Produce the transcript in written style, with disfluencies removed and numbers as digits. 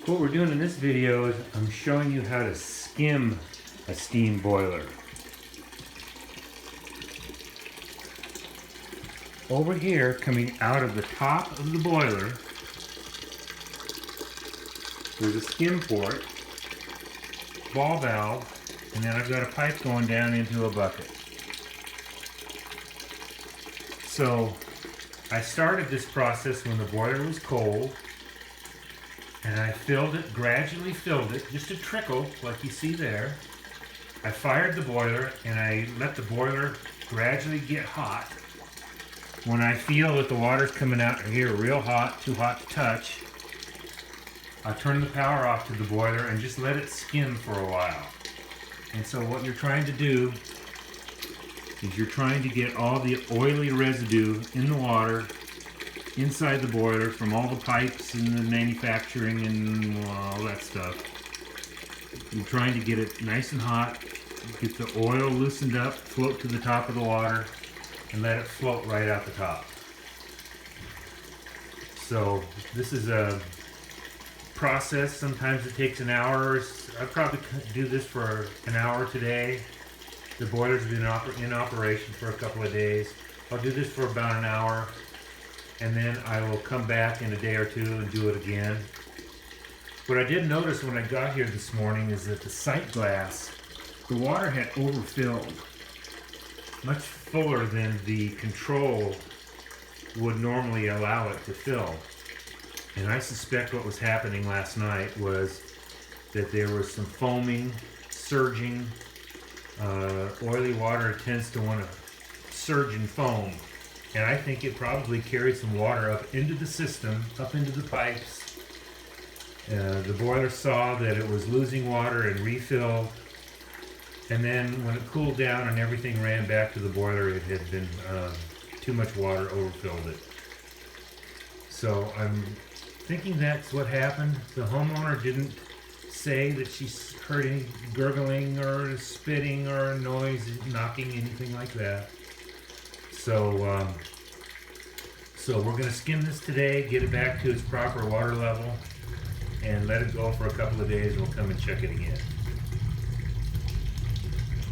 What we're doing in this video is I'm showing you how to skim a steam boiler. Over here, coming out of the top of the boiler, there's a skim port, ball valve, and then I've got a pipe going down into a bucket. So I started this process when the boiler was cold, and I filled it, gradually filled it, just a trickle like you see there. I fired the boiler and I let the boiler gradually get hot. When I feel that the water's coming out here real hot, too hot to touch, I turn the power off to the boiler and just let it skim for a while. And so what you're trying to do is you're trying to get all the oily residue in the water inside the boiler from all the pipes and the manufacturing and all that stuff. You're trying to get it nice and hot, get the oil loosened up, float to the top of the water, and let it float right out the top. So this is a process. Sometimes it takes an hour. I probably do this for an hour today. The boiler's been in operation for a couple of days. I'll do this for about an hour, and then I will come back in a day or two and do it again. What I did notice when I got here this morning is that the sight glass, the water had overfilled, much fuller than the control would normally allow it to fill. And I suspect what was happening last night was that there was some foaming, surging. Oily water tends to want to surge and foam. And I think it probably carried some water up into the system, up into the pipes. The boiler saw that it was losing water and refilled. And then when it cooled down and everything ran back to the boiler, it had been too much water overfilled it. So I'm thinking that's what happened. The homeowner didn't say that she heard any gurgling or spitting or noise, knocking, anything like that. So we're going to skim this today, get it back to its proper water level, and let it go for a couple of days. We'll come and check it again.